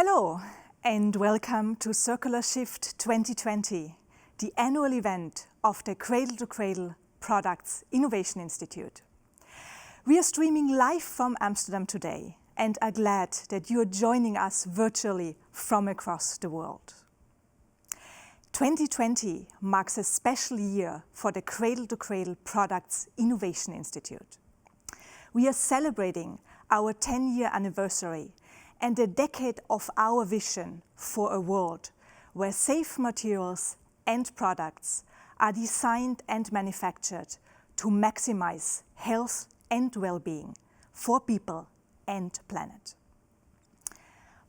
Hello and welcome to Circular Shift 2020, the annual event of the Cradle Products Innovation Institute. We are streaming live from Amsterdam today and are glad that you are joining us virtually from across the world. 2020 marks a special year for the Cradle Products Innovation Institute. We are celebrating our 10-year anniversary and a decade of our vision for a world where safe materials and products are designed and manufactured to maximize health and well-being for people and planet.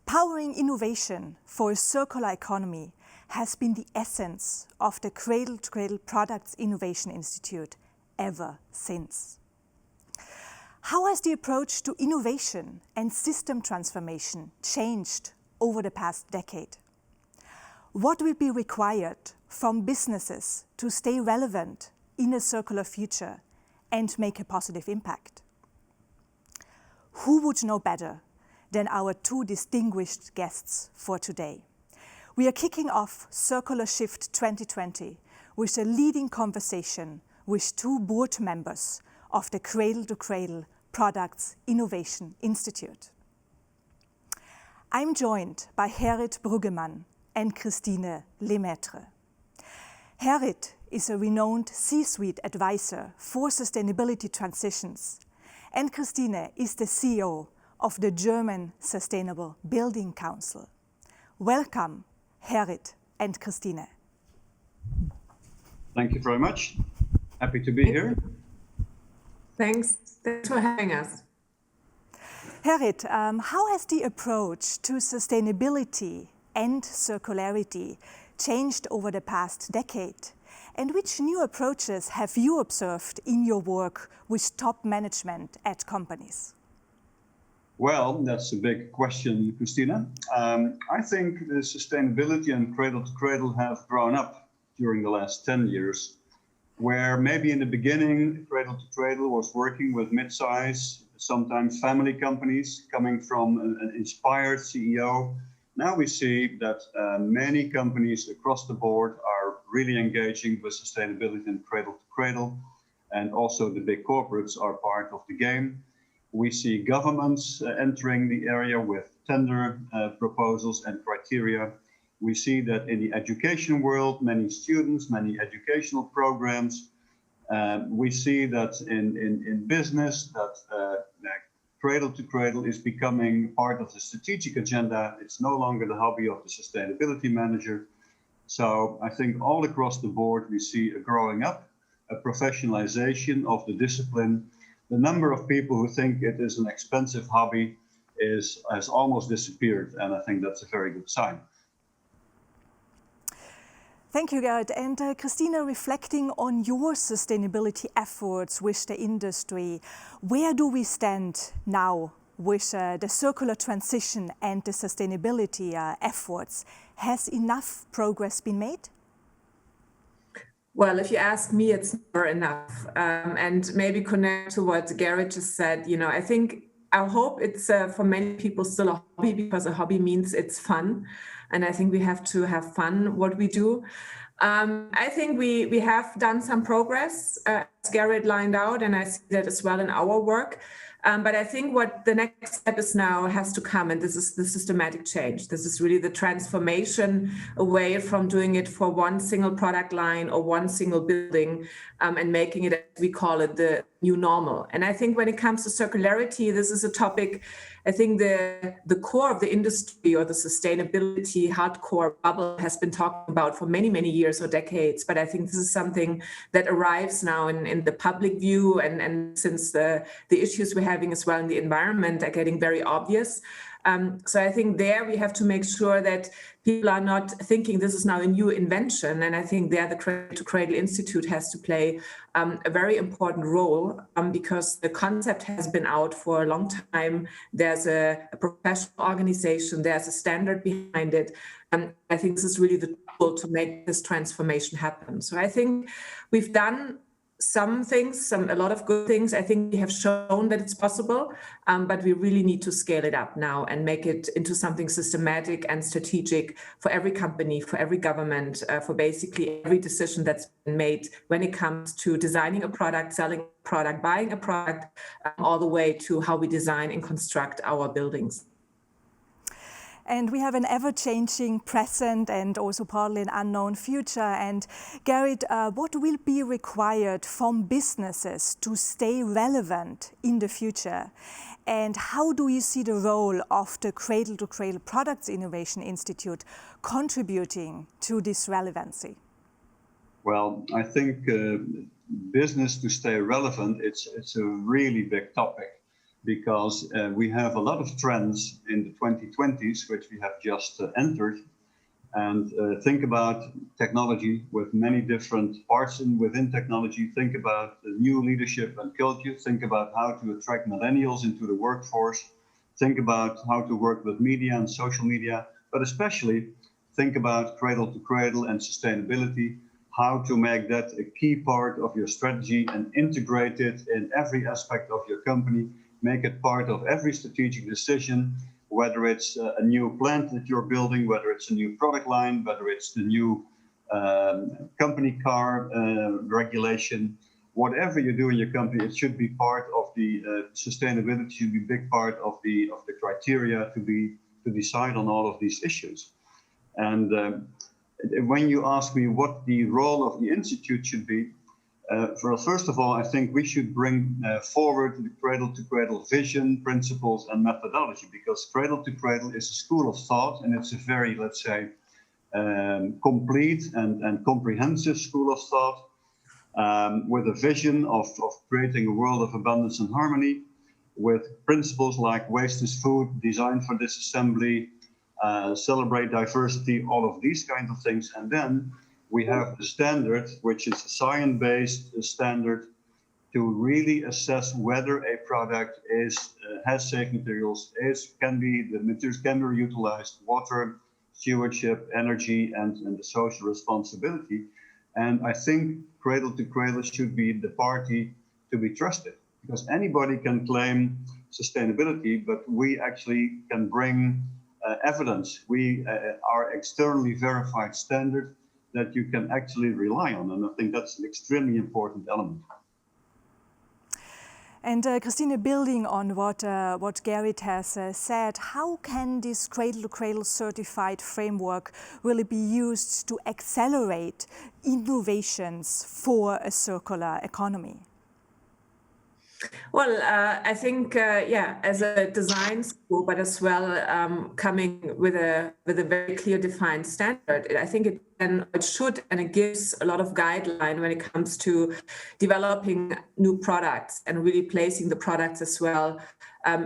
Powering innovation for a circular economy has been the essence of the Cradle Products Innovation Institute ever since. How has the approach to innovation and system transformation changed over the past decade? What will be required from businesses to stay relevant in a circular future and make a positive impact? Who would know better than our two distinguished guests for today? We are kicking off Circular Shift 2020 with a leading conversation with two board members of the Cradle Products Innovation Institute. I'm joined by Gerrit Bruggeman and Lemaitre. Gerrit is a renowned C-suite advisor for sustainability transitions, and Christine is the CEO of the German Sustainable Building Council. Welcome, Gerrit and Christine. Thank you very much. Happy to be here. Thanks for having us. Gerrit, how has the approach to sustainability and circularity changed over the past decade? And which new approaches have you observed in your work with top management at companies? Well, that's a big question, Christina. I think the sustainability and Cradle to Cradle have grown up during the last 10 years, where maybe in the beginning, Cradle to Cradle was working with mid-size, sometimes family companies coming from an inspired CEO. Now we see that many companies across the board are really engaging with sustainability and Cradle to Cradle, and also the big corporates are part of the game. We see governments entering the area with tender proposals and criteria. We see that in the education world, many students, many educational programs. We see that in business, that Cradle to Cradle is becoming part of the strategic agenda. It's no longer the hobby of the sustainability manager. So I think all across the board, we see a growing up, a professionalization of the discipline. The number of people who think it is an expensive hobby has almost disappeared, and I think that's a very good sign. Thank you, Gerrit. And Christina, reflecting on your sustainability efforts with the industry, where do we stand now with the circular transition and the sustainability efforts? Has enough progress been made? Well, if you ask me, it's never enough. And maybe connect to what Gerrit just said, I hope it's for many people still a hobby, because a hobby means it's fun. And I think we have to have fun what we do. I think we have done some progress, as Gerrit lined out, and I see that as well in our work. But I think what the next step is now has to come, and this is the systematic change. This is really the transformation away from doing it for one single product line or one single building, and making it, as we call it, the new normal. And I think when it comes to circularity, this is a topic, I think the core of the industry, or the sustainability hardcore bubble, has been talked about for many, many years or decades. But I think this is something that arrives now in the public view, and since the issues we're having as well in the environment are getting very obvious. So I think there we have to make sure that people are not thinking this is now a new invention. And I think there the Cradle to Cradle Institute has to play a very important role, because the concept has been out for a long time. There's a professional organization, there's a standard behind it. And I think this is really the tool to make this transformation happen. So I think we've done some things, a lot of good things. I think we have shown that it's possible, but we really need to scale it up now and make it into something systematic and strategic for every company, for every government, for basically every decision that's been made when it comes to designing a product, selling a product, buying a product, all the way to how we design and construct our buildings. And we have an ever-changing present and also partly an unknown future. And Gerrit, what will be required from businesses to stay relevant in the future? And how do you see the role of the Cradle to Cradle Products Innovation Institute contributing to this relevancy? Well, I think business to stay relevant, it's a really big topic, because we have a lot of trends in the 2020s, which we have just entered. And think about technology with many different parts within technology. Think about the new leadership and culture. Think about how to attract millennials into the workforce. Think about how to work with media and social media, but especially think about cradle to cradle and sustainability, how to make that a key part of your strategy and integrate it in every aspect of your company. Make it part of every strategic decision, whether it's a new plant that you're building, whether it's a new product line, whether it's the new company car regulation. Whatever you do in your company, it should be part of the sustainability, should be a big part of the criteria to decide on all of these issues. And when you ask me what the role of the Institute should be, first of all, I think we should bring forward the cradle-to-cradle vision, principles, and methodology, because cradle-to-cradle is a school of thought, and it's a very, let's say, complete and comprehensive school of thought, with a vision of creating a world of abundance and harmony, with principles like waste is food, design for disassembly, celebrate diversity, all of these kinds of things. And then we have the standard, which is a science-based standard to really assess whether a product has safe materials, the materials can be reutilized, water, stewardship, energy, and the social responsibility. And I think Cradle to Cradle should be the party to be trusted, because anybody can claim sustainability, but we actually can bring evidence. We are externally verified standard that you can actually rely on. And I think that's an extremely important element. And Christine, building on what Gerrit has said, how can this cradle-to-cradle certified framework really be used to accelerate innovations for a circular economy? Well, I think, as a design school, but as well coming with a very clear defined standard, I think it should and it gives a lot of guideline when it comes to developing new products and really placing the products as well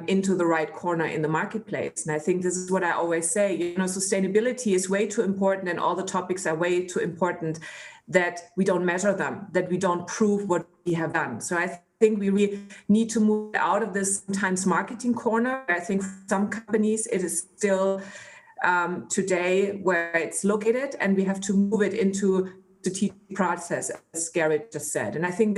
into the right corner in the marketplace. And I think this is what I always say, sustainability is way too important, and all the topics are way too important that we don't measure them, that we don't prove what we have done. So I think we really need to move out of this sometimes marketing corner. I think for some companies it is still today where it's located, and we have to move it into strategic process, as Gerrit just said. And I think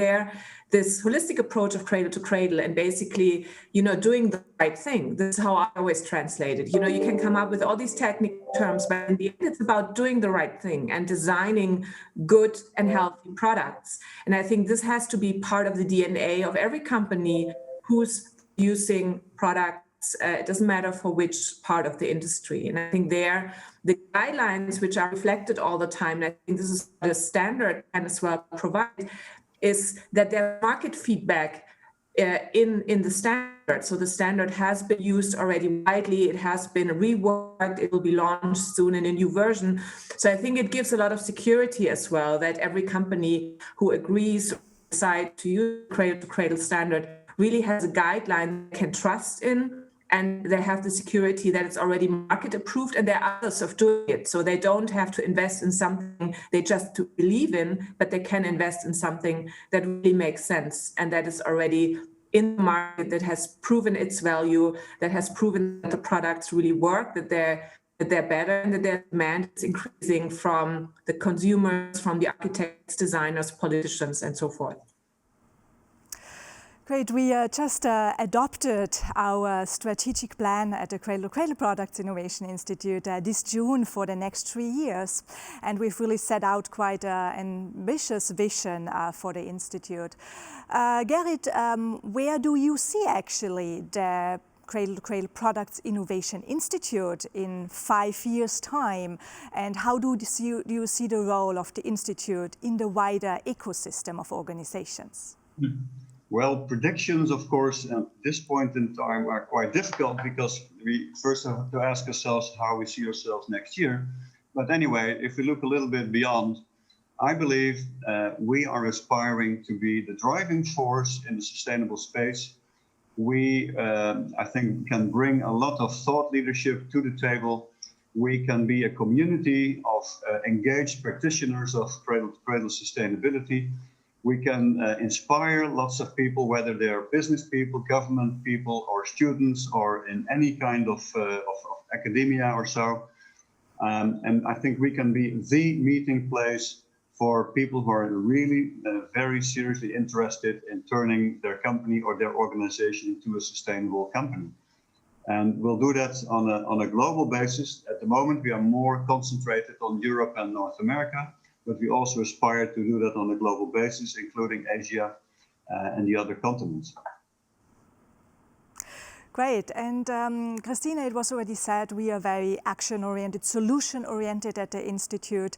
this holistic approach of cradle to cradle and basically, doing the right thing. This is how I always translate it. You can come up with all these technical terms, but in the end, it's about doing the right thing and designing good and healthy products. And I think this has to be part of the DNA of every company who's using products. It doesn't matter for which part of the industry. And I think the guidelines, which are reflected all the time, and I think this is the standard and as well provide, is that there's market feedback in the standard. So the standard has been used already widely. It has been reworked. It will be launched soon in a new version. So I think it gives a lot of security as well, that every company who agrees to decide to use cradle-to-cradle standard really has a guideline they can trust in, and they have the security that it's already market approved, and there are others of doing it. So they don't have to invest in something they just to believe in, but they can invest in something that really makes sense and that is already in the market, that has proven its value, that has proven that the products really work, that they're better, and that their demand is increasing from the consumers, from the architects, designers, politicians, and so forth. Great. We just adopted our strategic plan at the Cradle Products Innovation Institute this June for the next 3 years. And we've really set out quite an ambitious vision for the Institute. Gerrit, where do you see actually the Cradle Products Innovation Institute in 5 years' time? And how do you see the role of the Institute in the wider ecosystem of organizations? Well, predictions, of course, at this point in time are quite difficult because we first have to ask ourselves how we see ourselves next year. But anyway, if we look a little bit beyond, I believe we are aspiring to be the driving force in the sustainable space. We, I think, can bring a lot of thought leadership to the table. We can be a community of engaged practitioners of cradle-to-cradle sustainability. We can inspire lots of people, whether they're business people, government people, or students, or in any kind of academia or so. And I think we can be the meeting place for people who are really very seriously interested in turning their company or their organization into a sustainable company. And we'll do that on a global basis. At the moment, we are more concentrated on Europe and North America, but we also aspire to do that on a global basis, including Asia and the other continents. Great. And Christina, it was already said, we are very action-oriented, solution-oriented at the Institute.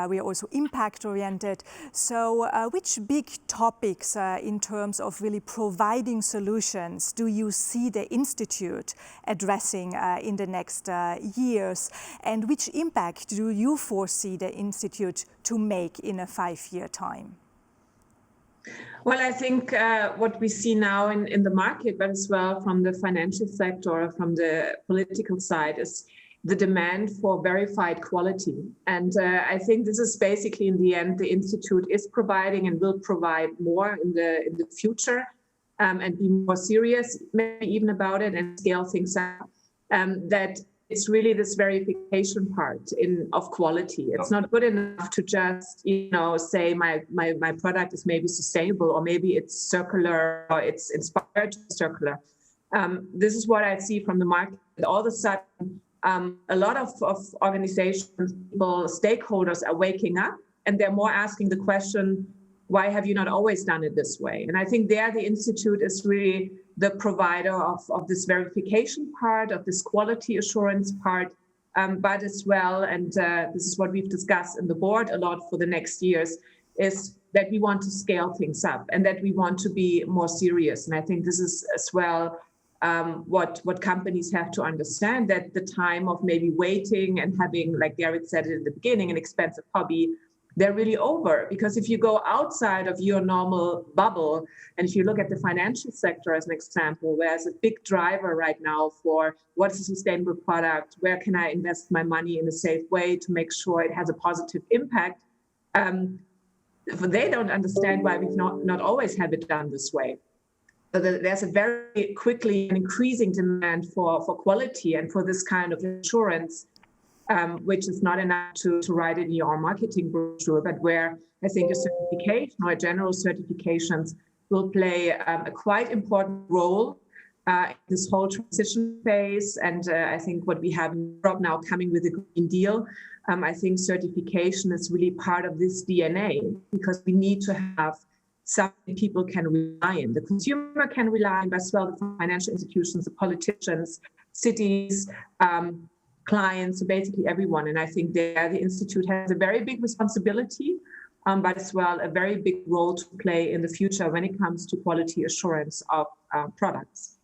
We are also impact-oriented. So which big topics in terms of really providing solutions do you see the Institute addressing in the next years? And which impact do you foresee the Institute to make in a 5-year time? Well, I think what we see now in the market, but as well from the financial sector, from the political side, is the demand for verified quality. And I think this is basically, in the end, the Institute is providing and will provide more in the future, and be more serious, maybe even about it, and scale things up. That it's really this verification part of quality. It's not good enough to just, say my product is maybe sustainable, or maybe it's circular, or it's inspired to be circular. This is what I see from the market. All of a sudden, a lot of organizations, people, stakeholders are waking up, and they're more asking the question, why have you not always done it this way? And I think there the Institute is really the provider of this verification part, of this quality assurance part, but as well, and this is what we've discussed in the board a lot for the next years, is that we want to scale things up and that we want to be more serious. And I think this is as well what companies have to understand, that the time of maybe waiting and having, like Gerrit said it in the beginning, an expensive hobby, they're really over. Because if you go outside of your normal bubble, and if you look at the financial sector as an example, where's a big driver right now for what's a sustainable product, where can I invest my money in a safe way to make sure it has a positive impact, they don't understand why we've not always have it done this way. So there's a very quickly increasing demand for quality and for this kind of assurance, which is not enough to write in your marketing brochure, but where I think a certification or general certifications will play a quite important role in this whole transition phase. And I think what we have in Europe now coming with the Green Deal, I think certification is really part of this DNA, because we need to have something people can rely on. The consumer can rely on, but as well the financial institutions, the politicians, cities, clients, so basically everyone. And I think there the Institute has a very big responsibility, but as well a very big role to play in the future when it comes to quality assurance of products.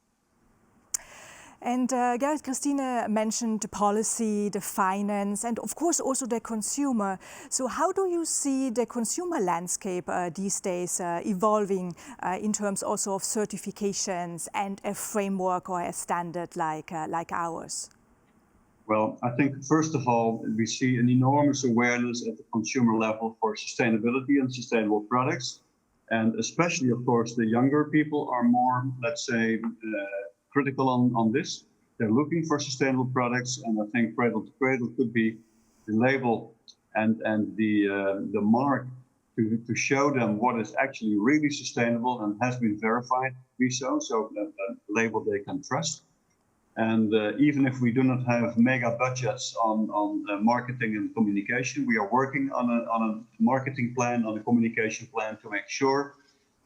And Gerrit, Christine mentioned the policy, the finance, and of course also the consumer. So how do you see the consumer landscape these days evolving in terms also of certifications and a framework or a standard like ours? Well, I think first of all, we see an enormous awareness at the consumer level for sustainability and sustainable products. And especially, of course, the younger people are more, let's say, critical on this. They're looking for sustainable products, and I think Cradle to Cradle could be the label and the mark to show them what is actually really sustainable and has been verified to be so that label they can trust. And even if we do not have mega budgets on marketing and communication, we are working on a marketing plan, on a communication plan to make sure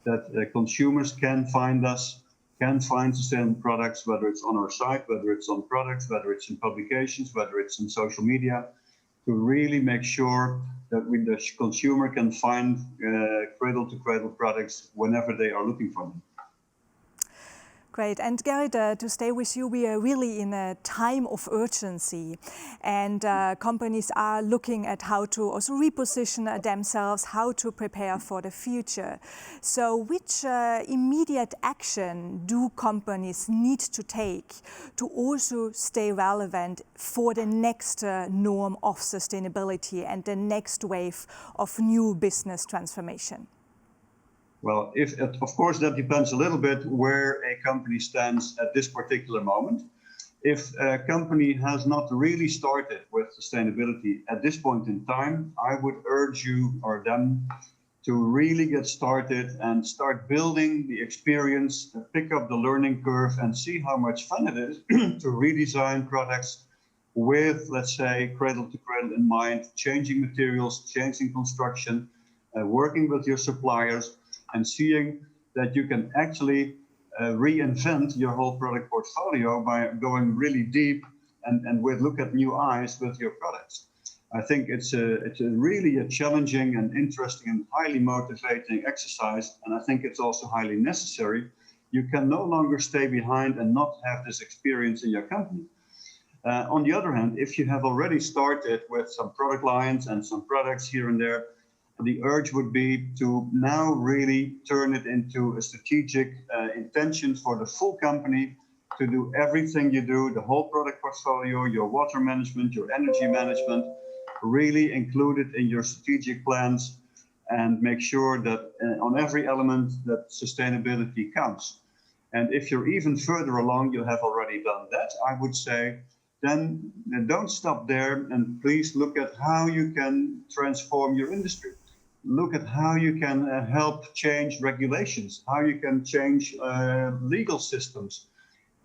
that consumers can find us, can find sustainable products, whether it's on our site, whether it's on products, whether it's in publications, whether it's in social media, to really make sure that the consumer can find cradle-to-cradle products whenever they are looking for them. Great. And Gerrit, to stay with you, we are really in a time of urgency, and companies are looking at how to also reposition themselves, how to prepare for the future. So which immediate action do companies need to take to also stay relevant for the next norm of sustainability and the next wave of new business transformation? Well, of course, that depends a little bit where a company stands at this particular moment. If a company has not really started with sustainability at this point in time, I would urge you or them to really get started and start building the experience, pick up the learning curve and see how much fun it is to redesign products with, let's say, cradle to cradle in mind, changing materials, changing construction, working with your suppliers, and seeing that you can actually reinvent your whole product portfolio by going really deep and look at new eyes with your products. I think it's really a challenging and interesting and highly motivating exercise, and I think it's also highly necessary. You can no longer stay behind and not have this experience in your company. On the other hand, if you have already started with some product lines and some products here and there, the urge would be to now really turn it into a strategic intention for the full company to do everything you do, the whole product portfolio, your water management, your energy management, really include it in your strategic plans and make sure that on every element that sustainability counts. And if you're even further along, you have already done that, I would say, then don't stop there and please look at how you can transform your industry. Look at how you can help change regulations, how you can change legal systems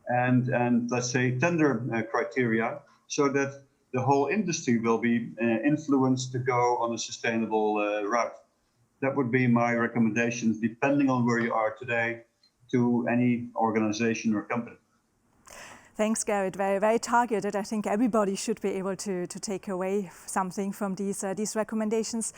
and let's say tender criteria, so that the whole industry will be influenced to go on a sustainable route. That would be my recommendations, depending on where you are today, to any organization or company. Thanks, Gerrit. Very, very targeted. I think everybody should be able to take away something from these recommendations.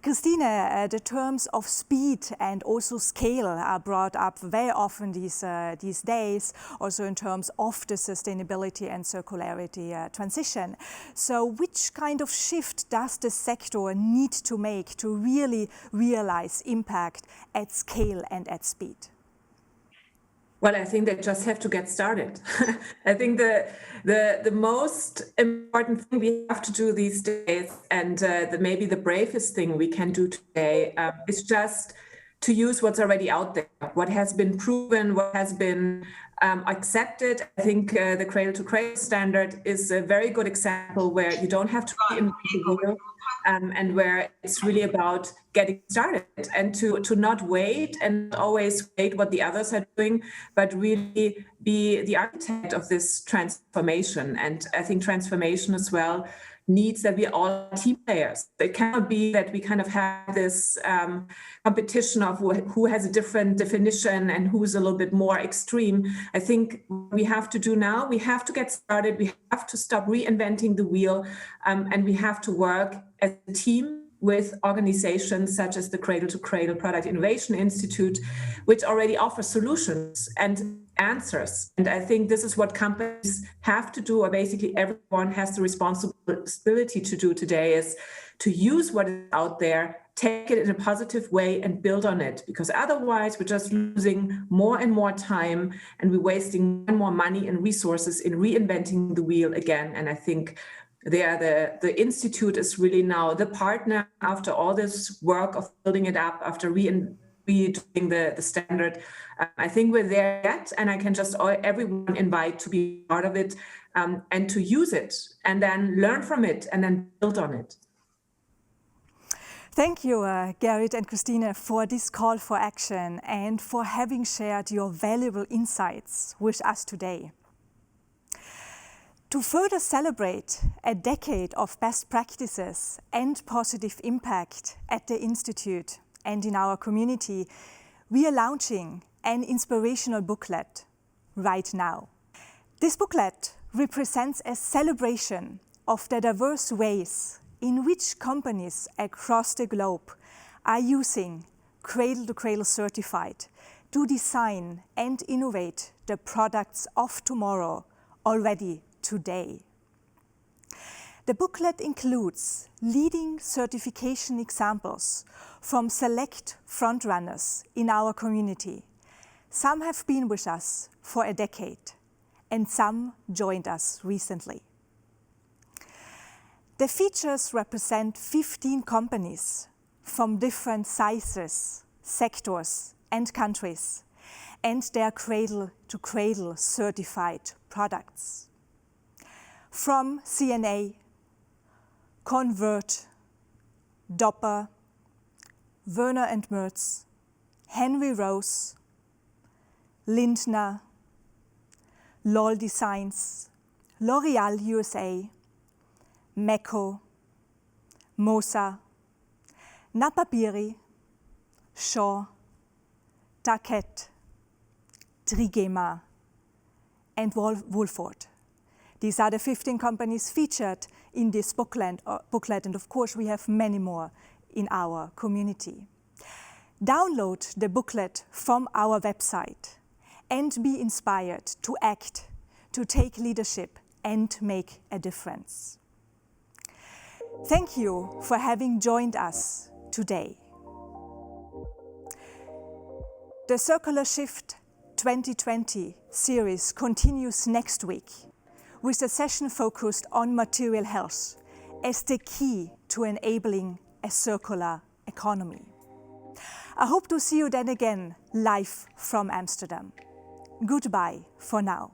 Christine, the terms of speed and also scale are brought up very often these days, also in terms of the sustainability and circularity transition. So which kind of shift does the sector need to make to really realize impact at scale and at speed? Well, I think they just have to get started. I think the most important thing we have to do these days, and maybe the bravest thing we can do today, is just to use what's already out there, what has been proven, what has been accepted. I think the cradle-to-cradle standard is a very good example where you don't have to reinvent the wheel, and where it's really about getting started and to not wait and always wait what the others are doing, but really be the architect of this transformation. And I think transformation as well needs that we all team players. It cannot be that we kind of have this competition of who has a different definition and who's a little bit more extreme. I think what we have to do now, we have to get started, we have to stop reinventing the wheel, and we have to work as a team with organizations such as the Cradle Products Innovation Institute, which already offer solutions and answers. And I think this is what companies have to do, or basically everyone has the responsibility to do today, is to use what is out there, take it in a positive way and build on it, because otherwise we're just losing more and more time and we're wasting more and more money and resources in reinventing the wheel again. And I think the Institute is really now the partner after all this work of building it up, after redoing the standard. I think we're there yet, and I can just everyone invite to be part of it and to use it and then learn from it and then build on it. Thank you, Gerrit and Christine, for this call for action and for having shared your valuable insights with us today. To further celebrate a decade of best practices and positive impact at the Institute and in our community, we are launching an inspirational booklet right now. This booklet represents a celebration of the diverse ways in which companies across the globe are using Cradle to Cradle certified to design and innovate the products of tomorrow already today. The booklet includes leading certification examples from select frontrunners in our community. Some have been with us for a decade, and some joined us recently. The features represent 15 companies from different sizes, sectors, and countries, and their Cradle to Cradle certified products. From CNA, Convert, Doppler, Werner and Merz, Henry Rose, Lindner, LOL Designs, L'Oreal USA, Mecco, Mosa, Napapiri, Shaw, Tarkett, Trigema, and Woolford. These are the 15 companies featured in this booklet, and of course we have many more in our community. Download the booklet from our website and be inspired to act, to take leadership and make a difference. Thank you for having joined us today. The Circular Shift 2020 series continues next week with a session focused on material health as the key to enabling a circular economy. I hope to see you then again live from Amsterdam. Goodbye for now.